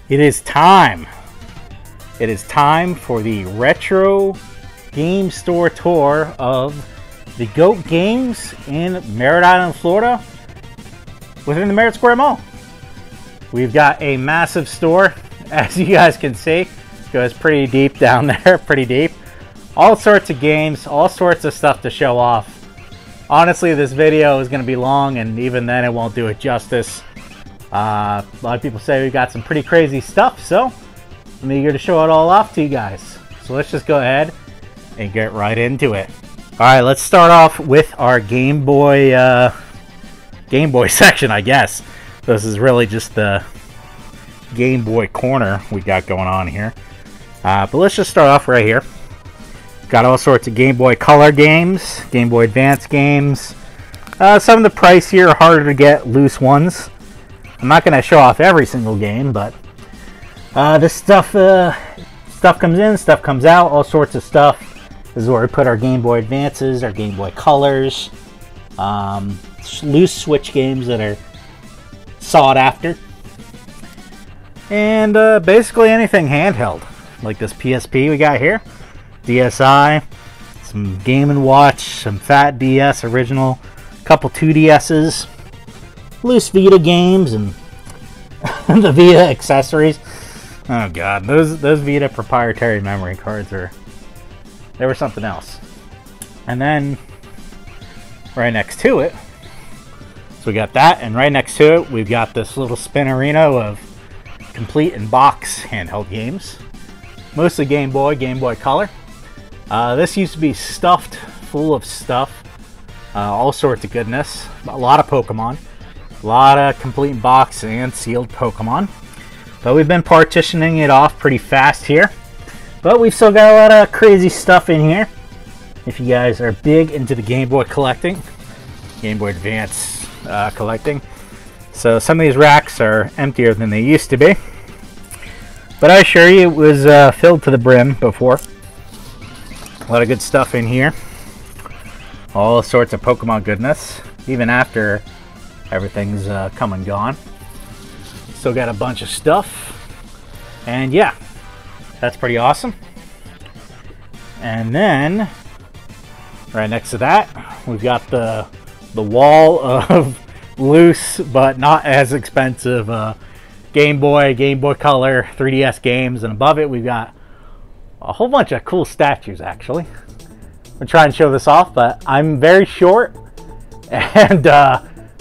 It is time. It is time for the retro game store tour of the GOAT Games in Merritt Island, Florida, within the Merritt Square Mall. We've got a massive store, as you guys can see. It goes pretty deep down there, pretty deep. All sorts of games, all sorts of stuff to show off. Honestly, this video is going to be long, and even then it won't do it justice. A lot of people say we got some pretty crazy stuff, so I'm eager to show it all off to you guys. So let's just go ahead and get right into it. Alright, let's start off with our Game Boy section, I guess. This is really just the Game Boy corner we got going on here. But let's just start off right here. Got all sorts of Game Boy Color games, Game Boy Advance games. Some of the price here are harder to get, loose ones. I'm not going to show off every single game, but this stuff comes in, stuff comes out, all sorts of stuff. This is where we put our Game Boy Advances, our Game Boy Colors, loose Switch games that are sought after, and basically anything handheld, like this PSP we got here, DSi, some Game & Watch, some Fat DS original, a couple 2DSs, loose Vita games, and the Vita accessories. Oh god, those Vita proprietary memory cards they were something else. And then right next to it, so we got that, and right next to it we've got this little spinnerino of complete and box handheld games, mostly Game Boy Color. This used to be stuffed full of stuff, all sorts of goodness, a lot of Pokemon. A lot of complete box and sealed Pokemon. But we've been partitioning it off pretty fast here. But we've still got a lot of crazy stuff in here. If you guys are big into the Game Boy collecting, Game Boy Advance collecting. So some of these racks are emptier than they used to be. But I assure you it was filled to the brim before. A lot of good stuff in here. All sorts of Pokemon goodness. Even after everything's come and gone. Still got a bunch of stuff. And yeah, that's pretty awesome. And then, right next to that, we've got the wall of loose but not as expensive Game Boy Color, 3DS games. And above it, we've got a whole bunch of cool statues, actually. I'm trying to show this off, but I'm very short. And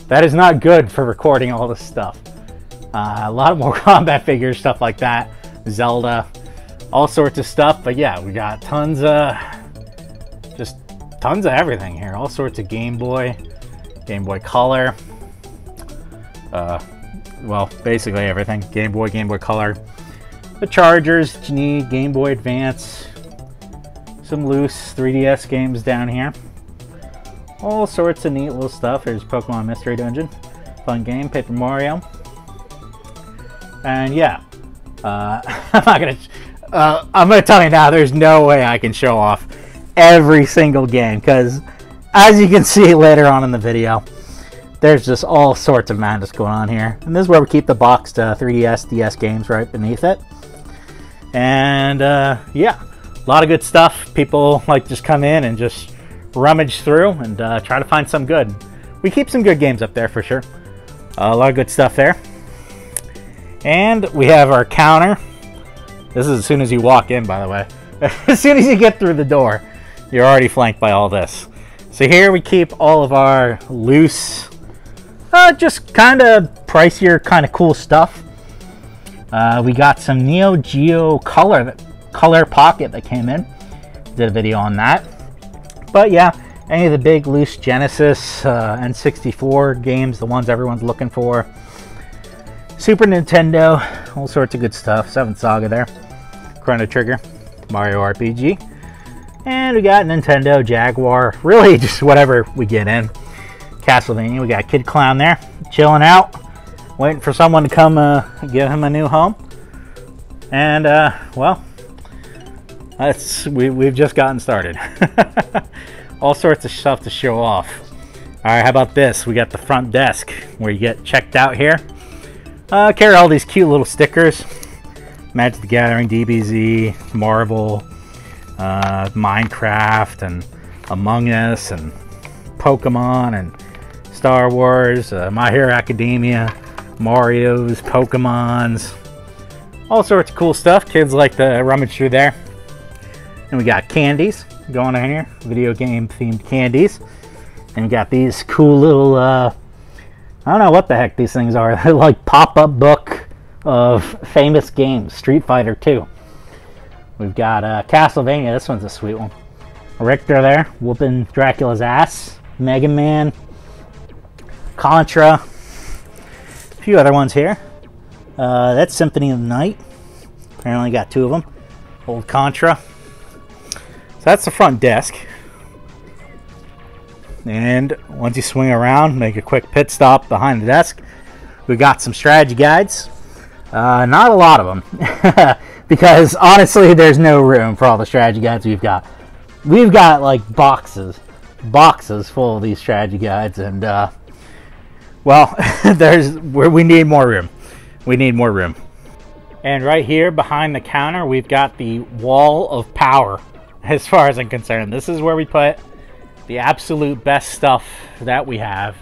that is not good for recording all this stuff. A lot more combat figures, stuff like that. Zelda, all sorts of stuff. But yeah, we got tons of everything here. All sorts of Game Boy Color. Well, basically everything. Game Boy Color. The chargers that you need, Game Boy Advance. Some loose 3DS games down here. All sorts of neat little stuff. There's Pokemon Mystery Dungeon, fun game, Paper Mario, and yeah, I'm gonna tell you now. There's no way I can show off every single game because, as you can see later on in the video, there's just all sorts of madness going on here. And this is where we keep the boxed 3DS, DS games right beneath it. And yeah, a lot of good stuff. People like just come in and just rummage through and try to find some good. We keep some good games up there for sure. A lot of good stuff there. And we have our counter. This is as soon as you walk in, by the way. As soon as you get through the door, you're already flanked by all this. So here we keep all of our loose, just kind of pricier, kind of cool stuff. We got some Neo Geo Color Pocket that came in. Did a video on that. But yeah, any of the big loose Genesis, N64 games, the ones everyone's looking for. Super Nintendo, all sorts of good stuff. 7th Saga there. Chrono Trigger, Mario RPG. And we got Nintendo, Jaguar, really just whatever we get in. Castlevania, we got Kid Clown there, chilling out, waiting for someone to come give him a new home. And, well, we've just gotten started. All sorts of stuff to show off. Alright, how about this? We got the front desk where you get checked out here. Carry all these cute little stickers. Magic the Gathering, DBZ, Marvel, Minecraft, and Among Us, and Pokemon, and Star Wars, My Hero Academia, Mario's, Pokemon's, all sorts of cool stuff. Kids like to rummage through there. And we got candies going on here, video game themed candies. And we got these cool little, I don't know what the heck these things are. They're like pop-up book of famous games, Street Fighter 2. We've got Castlevania, this one's a sweet one. Richter there, whooping Dracula's ass. Mega Man, Contra, a few other ones here. That's Symphony of the Night. Apparently got 2 of them. Old Contra. So that's the front desk. And once you swing around, make a quick pit stop behind the desk, we got some strategy guides. Not a lot of them, because honestly, there's no room for all the strategy guides we've got. We've got like boxes full of these strategy guides, and well, we need more room. We need more room. And right here behind the counter, we've got the wall of power. As far as I'm concerned, this is where we put the absolute best stuff that we have.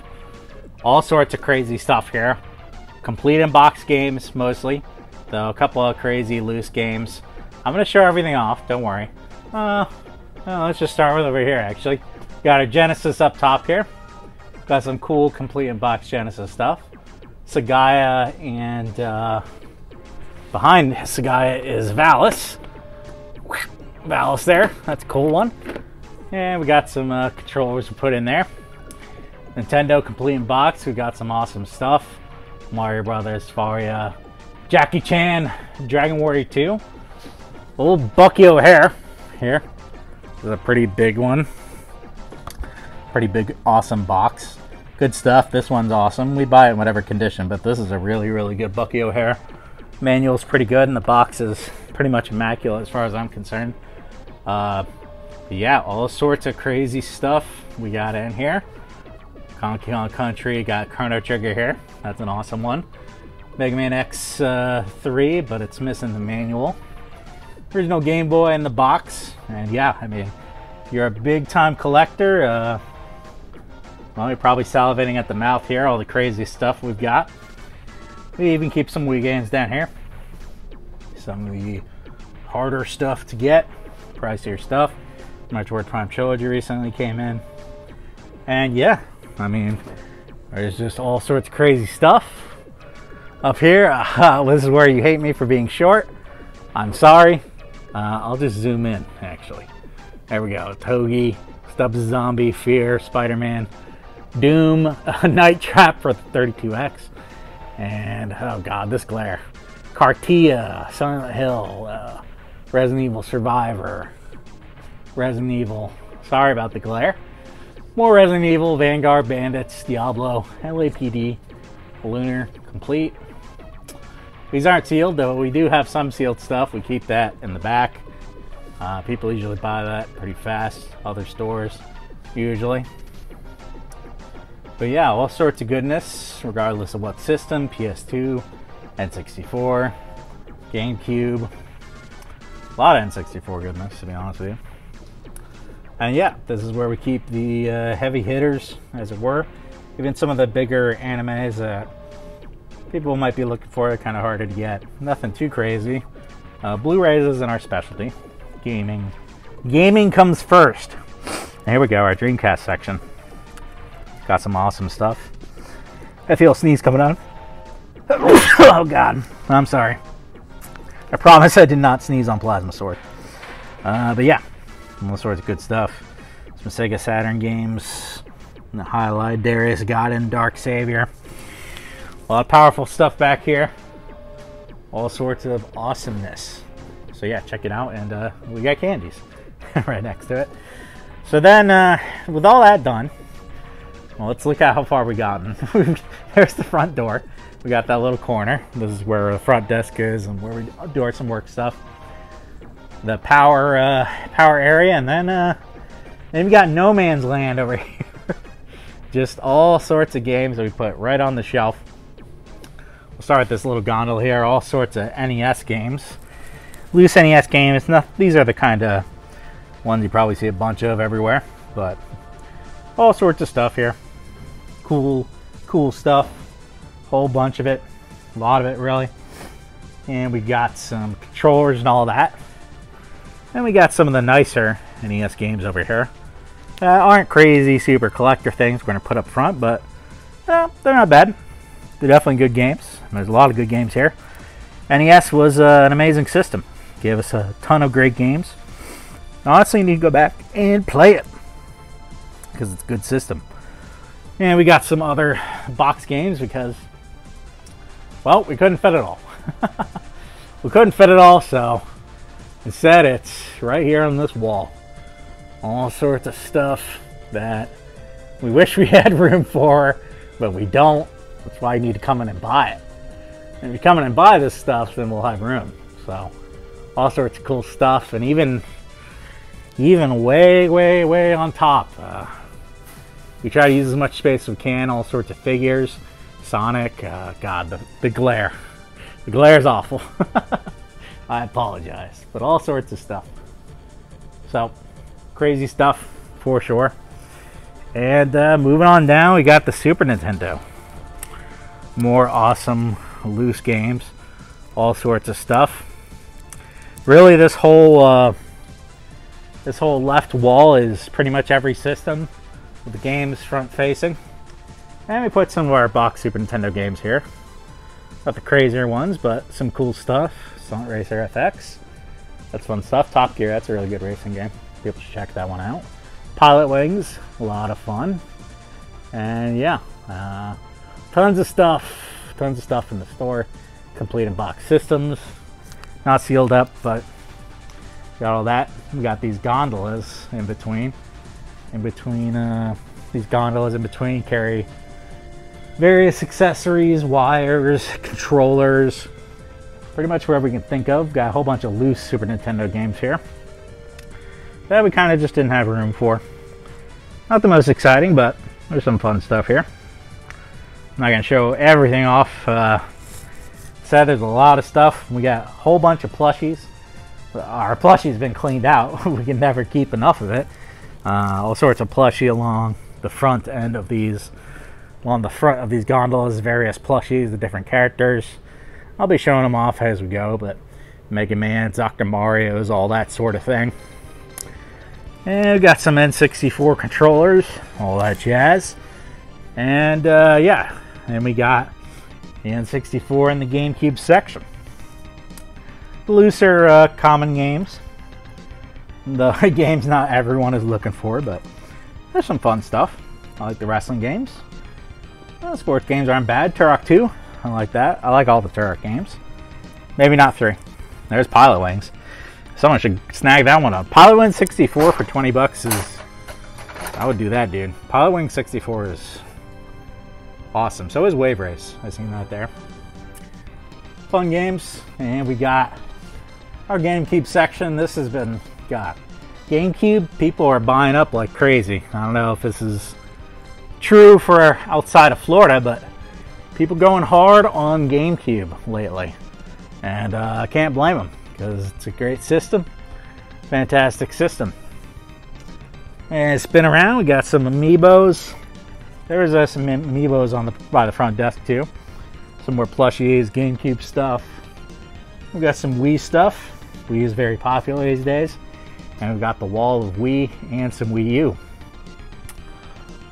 All sorts of crazy stuff here. Complete in-box games, mostly. Though a couple of crazy loose games. I'm going to show everything off, don't worry. Let's just start with over here, actually. Got a Genesis up top here. Got some cool complete in-box Genesis stuff. Sagaya, and behind Sagaya is Valis. Valis there, that's a cool one. And we got some controllers to put in there. Nintendo complete in box, we got some awesome stuff. Mario Brothers, Faria, Jackie Chan, Dragon Warrior 2. Old Bucky O'Hare here. This is a pretty big one. Pretty big, awesome box. Good stuff. This one's awesome. We buy it in whatever condition, but this is a really, really good Bucky O'Hare. Manual's pretty good, and the box is pretty much immaculate as far as I'm concerned. Yeah, all sorts of crazy stuff we got in here. Donkey Kong Country, got Chrono Trigger here. That's an awesome one. Mega Man X3, but it's missing the manual. Original Game Boy in the box. And yeah, I mean, you're a big time collector. Well, you're probably salivating at the mouth here, all the crazy stuff we've got. We even keep some Wii games down here. Some of the harder stuff to get, pricier stuff. Metroid Prime Trilogy recently came in. And yeah, I mean, there's just all sorts of crazy stuff. Up here, this is where you hate me for being short. I'm sorry. I'll just zoom in, actually. There we go. Togi, Stubbs the Zombie, Fear, Spider-Man, Doom, Night Trap for 32X. And, oh god, this glare. Cartia, Silent Hill, Resident Evil Survivor, Resident Evil. Sorry about the glare. More Resident Evil, Vanguard, Bandits, Diablo, LAPD, Lunar, complete. These aren't sealed, though we do have some sealed stuff. We keep that in the back. People usually buy that pretty fast. Other stores, usually. But yeah, all sorts of goodness, regardless of what system. PS2, N64, Gamecube. A lot of N64 goodness, to be honest with you. And yeah, this is where we keep the heavy hitters, as it were. Even some of the bigger animes that people might be looking for, are kind of harder to get. Nothing too crazy. Blu-rays isn't our specialty. Gaming comes first. And here we go, our Dreamcast section. Got some awesome stuff. I feel a sneeze coming on. Oh god, I'm sorry. I promise I did not sneeze on Plasma Sword. But yeah, all sorts of good stuff. Some Sega Saturn games. The highlight, Darius Godin, Dark Savior. A lot of powerful stuff back here. All sorts of awesomeness. So yeah, check it out. And we got candies right next to it. So then, with all that done, well, let's look at how far we've gotten. There's the front door. We got that little corner. This is where the front desk is and where we do some work stuff. The power area, and then we got No Man's Land over here. Just all sorts of games that we put right on the shelf. We'll start with this little gondola here. All sorts of NES games. loose NES games. These are the kind of ones you probably see a bunch of everywhere, but all sorts of stuff here. Cool stuff. Whole bunch of it. A lot of it, really. And we got some controllers and all that. And we got some of the nicer NES games over here. Aren't crazy super collector things we're going to put up front, but they're not bad. They're definitely good games. There's a lot of good games here. NES was an amazing system. Gave us a ton of great games. Honestly, you need to go back and play it because it's a good system. And we got some other box games because, well, we couldn't fit it all. We couldn't fit it all, so instead it's right here on this wall. All sorts of stuff that we wish we had room for, but we don't. That's why you need to come in and buy it. And if you come in and buy this stuff, then we'll have room. So all sorts of cool stuff, and even way on top. We try to use as much space as we can. All sorts of figures. Sonic. God, the glare. The glare is awful. I apologize. But all sorts of stuff. So, crazy stuff for sure. And moving on down, we got the Super Nintendo. More awesome loose games. All sorts of stuff. Really, this whole left wall is pretty much every system with the games front facing. And we put some of our box Super Nintendo games here. Not the crazier ones, but some cool stuff. Stunt Racer FX. That's fun stuff. Top Gear, that's a really good racing game. People should check that one out. Pilot Wings, a lot of fun. And yeah, tons of stuff. Tons of stuff in the store. Complete in box systems. Not sealed up, but got all that. We got these gondolas in between. These gondolas in between carry various accessories, wires, controllers, pretty much wherever we can think of. Got a whole bunch of loose Super Nintendo games here that we kind of just didn't have room for. Not the most exciting, but there's some fun stuff here. I'm not going to show everything off. Said there's a lot of stuff. We got a whole bunch of plushies. Our plushie's been cleaned out. We can never keep enough of it. All sorts of plushie along the front end of these, along the front of these gondolas, various plushies, the different characters. I'll be showing them off as we go, but Mega Man, Dr. Mario's, all that sort of thing. And we got some N64 controllers, all that jazz. And yeah, and we got the N64 and the Gamecube section. Looser common games. The games not everyone is looking for, but there's some fun stuff. I like the wrestling games. Sports games aren't bad. Turok 2, I like that. I like all the Turok games. Maybe not 3. There's Pilot Wings. Someone should snag that one up. Pilot Wings 64 for 20 bucks is... I would do that, dude. Pilot Wings 64 is awesome. So is Wave Race. I seen that there. Fun games. And we got our GameCube section. This has been... God. GameCube, people are buying up like crazy. I don't know if this is true for outside of Florida, but people going hard on GameCube lately. And I can't blame them, because it's a great system. Fantastic system. And spin around, we got some Amiibos. There's some Amiibos by the front desk too. Some more plushies, GameCube stuff. We got some Wii stuff. Wii is very popular these days. And we've got the wall of Wii and some Wii U.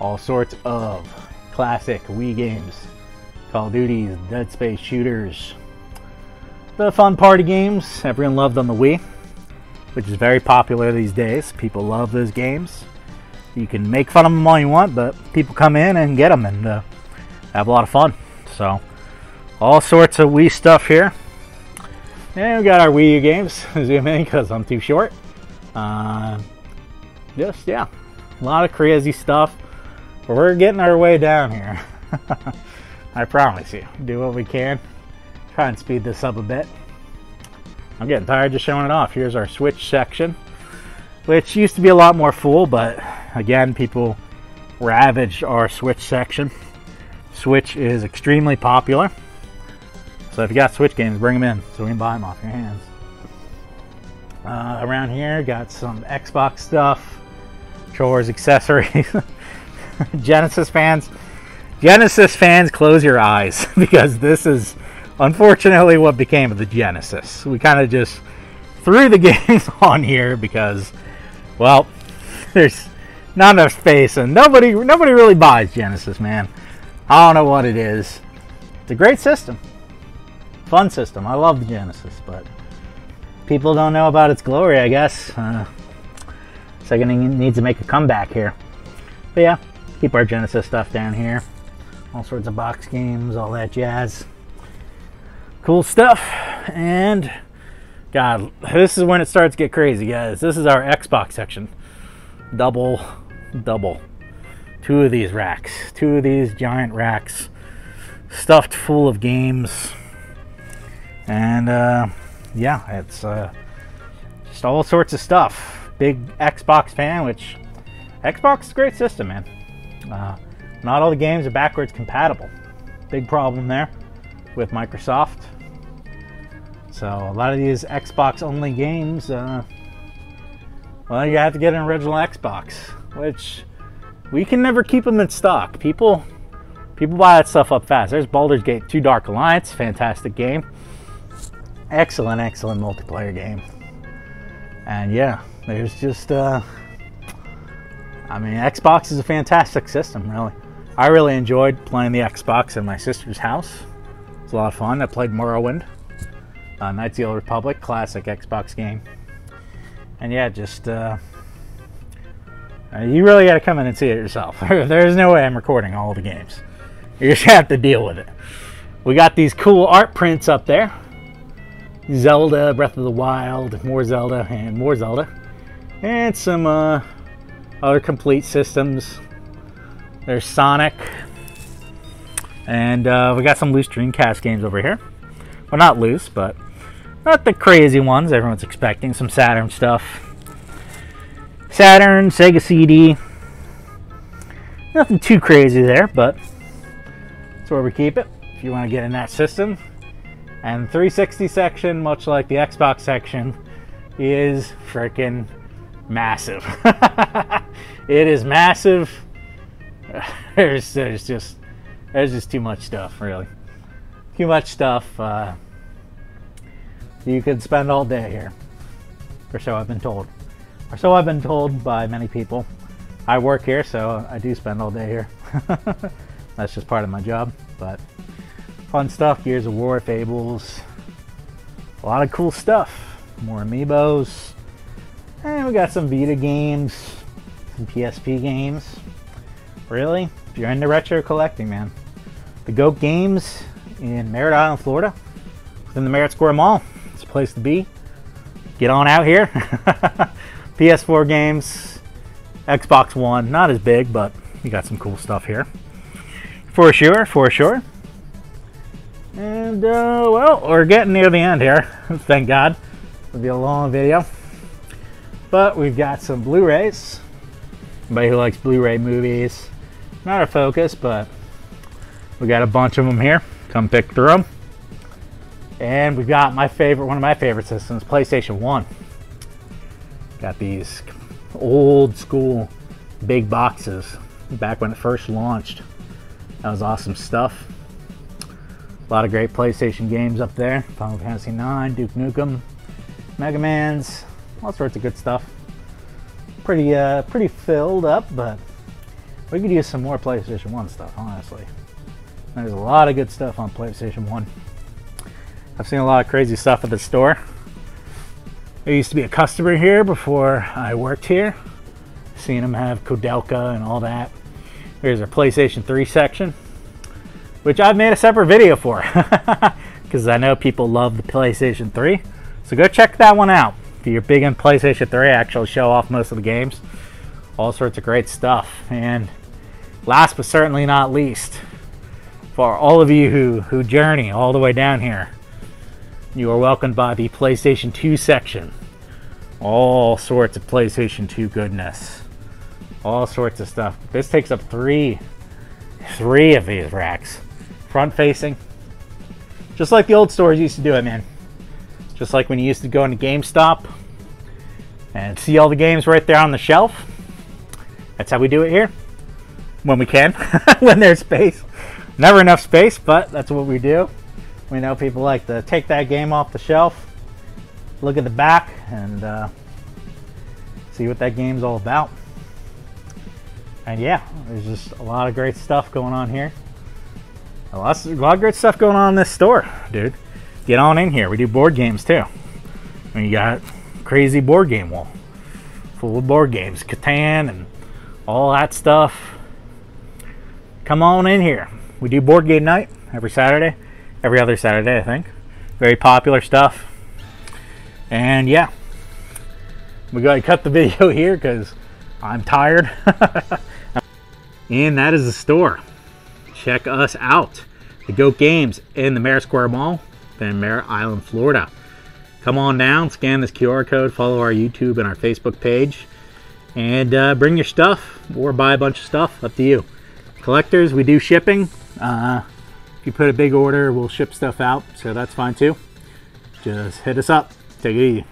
All sorts of classic Wii games. Call of Duties, Dead Space shooters. The fun party games. Everyone loved on the Wii, which is very popular these days. People love those games. You can make fun of them all you want, but people come in and get them and have a lot of fun. So, all sorts of Wii stuff here. And we got our Wii U games. Zoom in because I'm too short. Just, yeah, a lot of crazy stuff. But we're getting our way down here. I promise you. Do what we can. Try and speed this up a bit. I'm getting tired just showing it off. Here's our Switch section, which used to be a lot more full, but again, people ravaged our Switch section. Switch is extremely popular. So if you got Switch games, bring them in so we can buy them off your hands. Around here, got some Xbox stuff, controllers, accessories. Genesis fans, close your eyes because this is unfortunately what became of the Genesis. We kind of just threw the games on here because, well, there's not enough space and nobody really buys Genesis, man. I don't know what it is. It's a great system, fun system. I love the Genesis, but people don't know about its glory, I guess. Sega needs to make a comeback here. But yeah, keep our Genesis stuff down here. All sorts of box games, all that jazz. Cool stuff. And God, this is when it starts to get crazy, guys. This is our Xbox section. Double. Two of these racks. Two of these giant racks. Stuffed full of games. And yeah, it's just all sorts of stuff. Big Xbox fan, which Xbox is a great system, man. Not all the games are backwards compatible. Big problem there with Microsoft. So a lot of these Xbox only games, well, you have to get an original Xbox, which we can never keep them in stock. People buy that stuff up fast. There's Baldur's Gate 2 Dark Alliance, fantastic game. Excellent multiplayer game. And yeah, there's just, I mean, Xbox is a fantastic system, really. I really enjoyed playing the Xbox in my sister's house. It was a lot of fun. I played Morrowind, Knights of the Old Republic, classic Xbox game. And yeah, just, you really got to come in and see it yourself. There's no way I'm recording all the games. You just have to deal with it. We got these cool art prints up there. Zelda, Breath of the Wild, more Zelda, and more Zelda. And some other complete systems. There's Sonic. And we got some loose Dreamcast games over here. Well, not loose, but not the crazy ones everyone's expecting. Some Saturn stuff. Saturn, Sega CD. Nothing too crazy there, but that's where we keep it if you want to get in that system. And the 360 section, much like the Xbox section, is freaking massive. It is massive. There's just too much stuff, really. Too much stuff. You could spend all day here, or so I've been told. Or so I've been told by many people. I work here, so I do spend all day here. That's just part of my job, but fun stuff. Gears of War, Fables, a lot of cool stuff. More Amiibos, and we got some Vita games, some PSP games. Really, if you're into retro collecting, man, the Goat Games in Merritt Island, Florida, within the Merritt Square Mall. It's a place to be. Get on out here. PS4 games, Xbox One, not as big, but you got some cool stuff here. For sure. And, well, we're getting near the end here. Thank God. It'll be a long video. But we've got some Blu-Rays. Anybody who likes Blu-ray movies. Not our focus, but we got a bunch of them here. Come pick through them. And we've got one of my favorite systems, PlayStation 1. Got these old school big boxes back when it first launched. That was awesome stuff. A lot of great PlayStation games up there. Final Fantasy IX, Duke Nukem, Mega Man's, all sorts of good stuff. Pretty filled up, but we could use some more PlayStation 1 stuff, honestly. There's a lot of good stuff on PlayStation 1. I've seen a lot of crazy stuff at the store. I used to be a customer here before I worked here. Seen them have Kodelka and all that. Here's our PlayStation 3 section, which I've made a separate video for because I know people love the PlayStation 3. So go check that one out. If you're big in PlayStation 3, I actually show off most of the games. All sorts of great stuff. And last but certainly not least, for all of you who journey all the way down here, you are welcomed by the PlayStation 2 section. All sorts of PlayStation 2 goodness. All sorts of stuff. This takes up three of these racks. Front facing. Just like the old stores used to do it, man. Just like when you used to go into GameStop and see all the games right there on the shelf. That's how we do it here. When we can, when there's space. Never enough space, but that's what we do. We know people like to take that game off the shelf, look at the back, and see what that game's all about. And yeah, there's just a lot of great stuff going on here. A lot of great stuff going on in this store, dude. Get on in here. We do board games too. We got crazy board game wall full of board games, Catan and all that stuff. Come on in here. We do board game night every Saturday, every other Saturday, I think. Very popular stuff. And yeah, we gotta cut the video here because I'm tired. And that is the store. Check us out. The Goat Games in the Mare Square Mall in Mare Island, Florida. Come on down, scan this QR code, follow our YouTube and our Facebook page, and bring your stuff or buy a bunch of stuff. Up to you. Collectors, we do shipping. If you put a big order, we'll ship stuff out, so that's fine too. Just hit us up. Take it easy.